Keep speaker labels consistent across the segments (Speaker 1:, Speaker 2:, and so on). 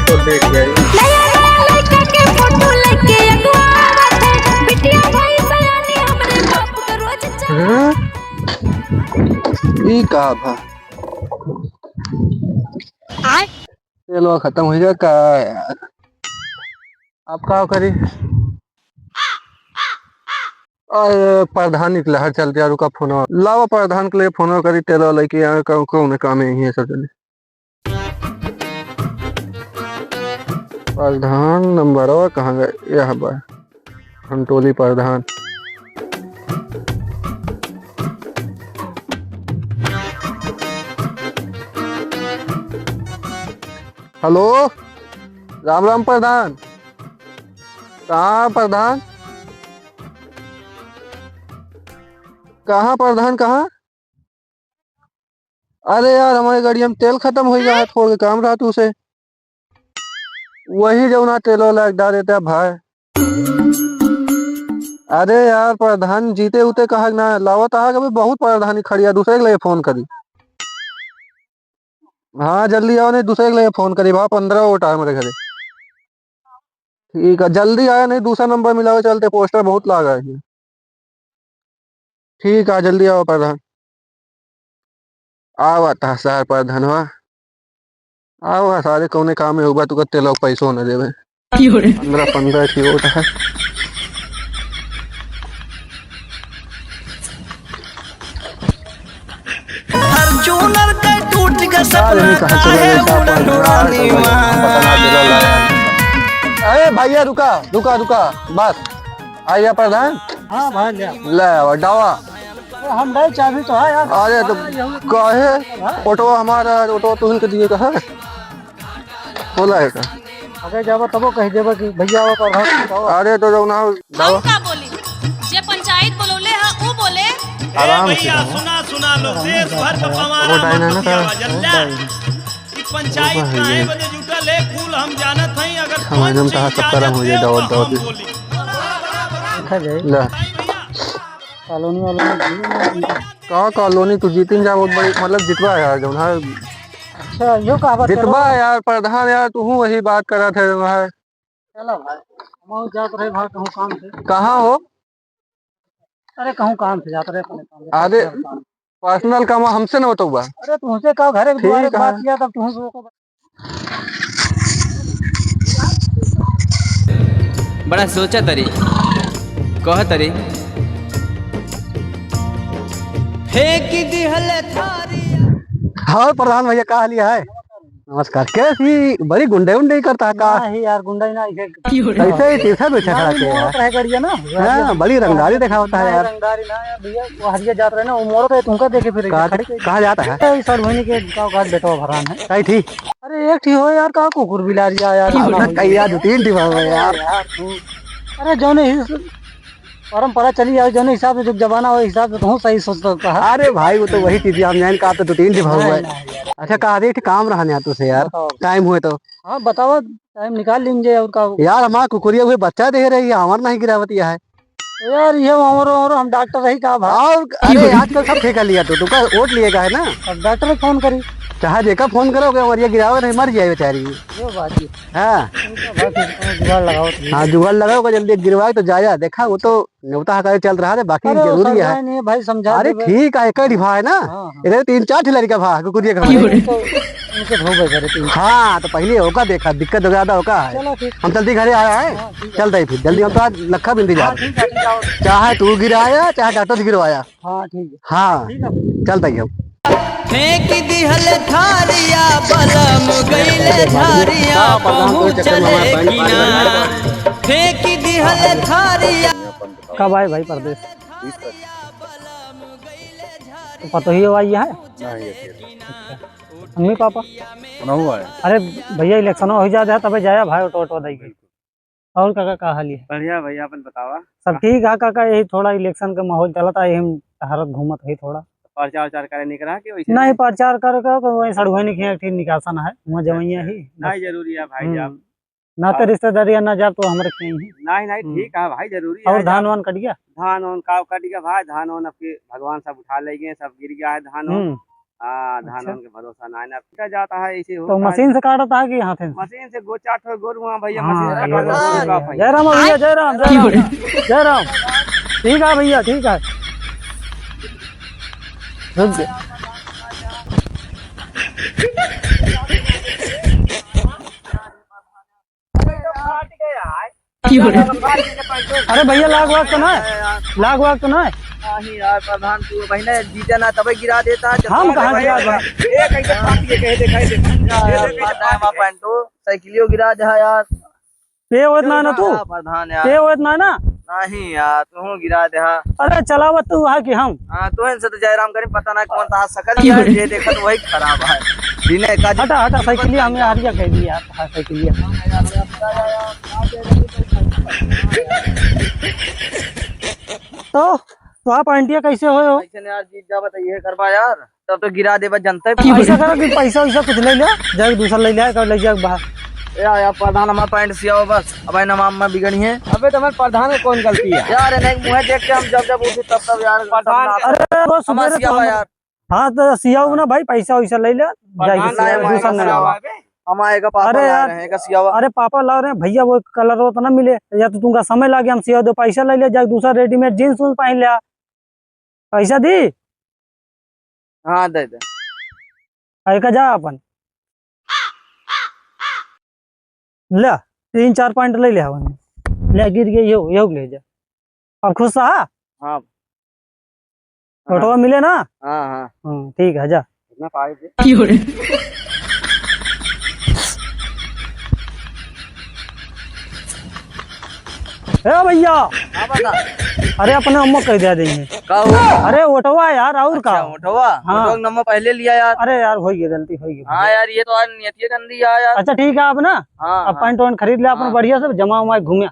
Speaker 1: तो देख गई।
Speaker 2: लड़का के फोटो लेके अगवावत है बिटिया भाई सयानी हमरे बाप के रोज चाह।
Speaker 1: ई का भा
Speaker 2: आय
Speaker 1: चलो खत्म हो गया का यार। आप का करी? अरे प्रधान निकला हर चलते यार का फोन लावा प्रधान के लिए फोन करी तेरा लेके यार कौन काम है ये सब चले। प्रधान नंबर कहाँ गए? यह घंटोली प्रधान। हेलो राम राम प्रधान। कहाँ प्रधान? कहाँ प्रधान कहाँ? अरे यार हमारी गाड़ी में तेल खत्म हो गया है, थोड़ा के काम रहा तू से वही जो ना तेल वाला डाल देता है भाई। अरे यार प्रधान जीते उते कहा ना लावत आ कभी बहुत प्रधानी खड़ी है, दूसरे के लिए फोन करी। हाँ जल्दी आओ नहीं दूसरे के लिए फोन करी भाई, 15 वोट आए मेरे घरे। ठीक है जल्दी आया नहीं दूसरा नंबर मिला चलते पोस्टर बहुत लागा है। ठीक है जल्दी आओ प्रधान। आओ आता सर प्रधान हुआ आओ सारे कौने काम में होगा तू तेल पैसों न देवे। 15 की वोट है।
Speaker 3: अर्जुनर के टूट के सपना
Speaker 1: कहाँ
Speaker 3: काहे
Speaker 1: चला
Speaker 3: उड़न उड़ानी
Speaker 1: अरे भैया रुका रुका रुका बस आइए प्रधान।
Speaker 4: हाँ भाई
Speaker 1: ले डावा
Speaker 4: हम गए चाबी तो है यार।
Speaker 1: अरे तो कहे ऑटो हमारा ऑटो तुहन के दिए कहा बोला है का?
Speaker 4: अगर जाबो तबो कह देबो कि भैया आओ पर।
Speaker 1: अरे तो जो ना
Speaker 2: हम का बोली जे पंचायत बोलौले है वो बोले
Speaker 1: आराम से
Speaker 5: सुना सुना लो देश भर का
Speaker 1: वो
Speaker 5: पवारा
Speaker 1: डायना ना
Speaker 5: कि पंचायत काहे बदे जुटल है कुल हम जानत हई अगर
Speaker 1: हम एकदम कहा सब करम हो जाए दौड़ दौड़
Speaker 4: देखा जाए
Speaker 1: ले
Speaker 4: कॉलोनी वालों
Speaker 1: कहाँ कॉलोनी तू जीतिन जा बहुत बड़ी मतलब जितवा यार जो ना
Speaker 4: अच्छा यो कहा
Speaker 1: जितवा यार प्रधान यार तू वही बात कर रहा थे वहाँ
Speaker 4: चलो भाई हम जात रहे भाई कहूँ काम से।
Speaker 1: कहाँ हो?
Speaker 4: अरे कहूँ काम से जात रहे अपने काम से।
Speaker 1: अरे पर्सनल काम हमसे न होता हुआ।
Speaker 4: अरे तुमसे कहा घरे द्वारे
Speaker 1: ठीक है।
Speaker 4: बात किया तब तुम
Speaker 3: बड़ा सोचा तरी कह तरी फेंक दिहल थारी।
Speaker 1: हाँ प्रधान भैया कहा लिया है। नमस्कार कैसी बड़ी गुंडे उंडे करता है का?
Speaker 4: ही यार गुंडा ही ना
Speaker 1: ऐसे ही तीसरा बेचा खड़ा के यार।
Speaker 4: रह करिए ना
Speaker 1: हाँ बड़ी रंगदारी देखा होता है यार।
Speaker 4: रंगदारी ना यार भैया वो हरिया जात रहे ना वो मोरो पे तुमका देखे फिर
Speaker 1: कहा जाता है
Speaker 4: सर होने के गाँव बेटवा भरान है
Speaker 1: कही थी।
Speaker 4: अरे एक ठीक हो यार कहा कुकुर बिलारिया यार
Speaker 1: कही यार 2-3 टीम है यार।
Speaker 4: अरे जो नहीं परम्परा चली जाए जो हिसाब से जो जमाना हो हिसाब से तो सही सोचता है।
Speaker 1: अरे भाई वो तो वही चीज हम जान का तो 2-3 टीम हुआ है। अच्छा कहा दे काम रहा नहीं तुझसे यार टाइम हुए तो।
Speaker 4: हाँ बताओ टाइम निकाल लीजिए और का
Speaker 1: यार हमारा कुकुरिया हुए बच्चा दे रही है हमारा नहीं गिरावतिया है
Speaker 4: तो यार ये और हम डॉक्टर रही कहा भाई।
Speaker 1: और अरे आजकल सब ठेका लिया तो तुमका वोट लिएगा है ना।
Speaker 4: अब डॉक्टर फोन करी
Speaker 1: चाहे देखा फोन करोगे और ये गिराओगे नहीं मर जाए बेचारी।
Speaker 4: ये बात है
Speaker 1: हाँ
Speaker 4: जुगाड़ लगाओ
Speaker 1: हाँ जुगाड़ लगाओगे जल्दी गिरवाए तो जाया देखा वो तो न्योता हकारे चल रहा है बाकी जरूरी है।
Speaker 4: नहीं भाई समझा
Speaker 1: अरे ठीक है एक ही भा है ना इधर 3-4 ठिलरी का भा कुकुरिया का
Speaker 4: उनके धोबे करे तीन।
Speaker 1: हाँ तो पहले होगा देखा दिक्कत ज्यादा होगा है।
Speaker 4: चलो ठीक
Speaker 1: हम जल्दी घरे आया है चलते ही फिर जल्दी हम तो आज लखा बिंदी जा
Speaker 4: ठीक है ठीक है
Speaker 1: चाहे तू गिराया चाहे डॉक्टर से गिरवाया।
Speaker 4: हाँ ठीक है
Speaker 1: हाँ चलते ही हम
Speaker 3: फेंक दिहल थारिया बलम गईले धारिया पहुँचले किनारा फेंक दिहल थारिया।
Speaker 4: कब आए भाई परदेश? तो पता ही हो आई है मम्मी पापा
Speaker 1: हुआ है।
Speaker 4: अरे भैया इलेक्शन हो जाता है तबे जाया भाई ऑटो दई गई। और काका का हाल है?
Speaker 5: बढ़िया भैया अपन बतावा
Speaker 4: सब ठीक है काका यही थोड़ा इलेक्शन का माहौल चला था यही हरत घूमत है थोड़ा
Speaker 5: प्रचार उचार करे निकला कि वैसे
Speaker 4: नहीं प्रचार कर वही सड़ुआ नहीं निकासन है वहाँ जवैया ही
Speaker 5: नहीं जरूरी है भाई जाब
Speaker 4: ना तो रिश्तेदारी ना जा तो हमारे ही
Speaker 5: नहीं नहीं ठीक है भाई जरूरी है।
Speaker 4: और धान वान कट गया?
Speaker 5: धान वान का कट गया भाई धान वान आपके भगवान सब उठा ले गए सब गिर गया है धान वान
Speaker 6: हाँ धान
Speaker 4: अच्छा।
Speaker 6: के भरोसा ना है क्या जाता है ऐसे
Speaker 4: तो
Speaker 6: होता है।
Speaker 4: मशीन से काटता है कि हाथ से?
Speaker 6: मशीन से गो चाट हो गोरू वहाँ भैया
Speaker 4: हाँ,
Speaker 6: मशीन से
Speaker 4: ये
Speaker 6: काट
Speaker 4: बात
Speaker 6: दो,
Speaker 4: सही
Speaker 6: का
Speaker 4: है।
Speaker 6: भाई।
Speaker 4: जय राम भैया, जय राम, जय राम, जय राम। ठीक है भैया, ठीक है। रुक जा। अरे भैया लाग वाग तो नहीं, लाग वाग तो नहीं।
Speaker 3: नहीं यार प्रधान तू महीने जीते ना तभी गिरा देता है।
Speaker 4: हम कहाँ गिरा दें?
Speaker 3: पैंटो साइकिलियो गिरा दे यार।
Speaker 4: पे होत ना तू,
Speaker 3: प्रधान
Speaker 4: पे
Speaker 3: यार
Speaker 4: होत ना।
Speaker 3: नहीं यार तू गिरा दे।
Speaker 4: अरे चलावत तू है कि हम?
Speaker 3: हाँ तो इनसे तो जयराम करी पता ना कौन सा सकल है ये देखा तो वही खराब है बिना का।
Speaker 4: हटा हटा साइकिलिया हमें हारिया कह दिया यार। हाँ, साइकिलिया। तो आप आंटिया कैसे हो?
Speaker 3: ऐसे यार जीत जा बताइए करवा यार तब तो गिरा दे बस जनता
Speaker 4: ऐसा करो कि पैसा वैसा कुछ ले लिया जाए, दूसरा ले लिया कर ले जाए बाहर।
Speaker 3: यार प्रधान हमारा पैंट सियाओ बस अब नमाम में बिगड़ी है।
Speaker 6: अबे तो हमारे प्रधान में कौन गलती है
Speaker 3: यार इन्हें मुँह देख के हम जब उठे तब यार
Speaker 6: प्रधान
Speaker 4: अरे वो
Speaker 3: हमारा
Speaker 4: सुबह
Speaker 3: सियावा यार।
Speaker 4: हाँ तो सियाओ ना भाई, पैसा वैसा ले लिया जाए, दूसरा ले लिया।
Speaker 3: हम आएगा पापा
Speaker 4: अरे
Speaker 3: ला
Speaker 4: यार,
Speaker 3: रहे हैं का सियावा।
Speaker 4: अरे पापा ला रहे हैं भैया, वो कलर वो तो ना मिले या तो तुमका समय लगे, हम सिया दो पैसा ले लिया जाए, दूसरा रेडीमेड जीन्स उन्स पहन लिया। पैसा दी
Speaker 3: हाँ दे दे
Speaker 4: का जा अपन ले 3-4 पॉइंट ले लिया ले, गिर गए यो ले जा। अब खुश रहा?
Speaker 3: हाँ
Speaker 4: फोटो मिले ना?
Speaker 3: हाँ हाँ
Speaker 4: ठीक है जा।
Speaker 6: कितना पाए थे
Speaker 4: भैया
Speaker 3: हाँ बता
Speaker 4: अरे अपने अम्मा कह दिया देंगे।
Speaker 3: का हुआ?
Speaker 4: अरे ओटवा यार और का?
Speaker 3: अच्छा उठवा
Speaker 4: हाँ।
Speaker 3: हाँ। नंबर पहले लिया यार।
Speaker 4: अरे यार हो गई गलती, हो गई।
Speaker 3: हाँ यार ये तो आज नियत गंदी है यार।
Speaker 4: अच्छा ठीक है, आप ना
Speaker 3: हाँ
Speaker 4: अब पैंट वैंट खरीद ले अपन बढ़िया से, जमा उमा घूमिया।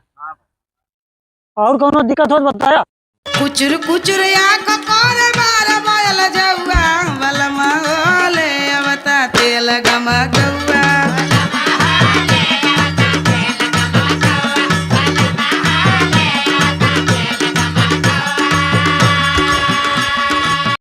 Speaker 4: और कोनो दिक्कत हो तो बताया।
Speaker 7: कुचुर कुचुर या ककोर मार बायल जौआ बलमा ले अवता तेल गमक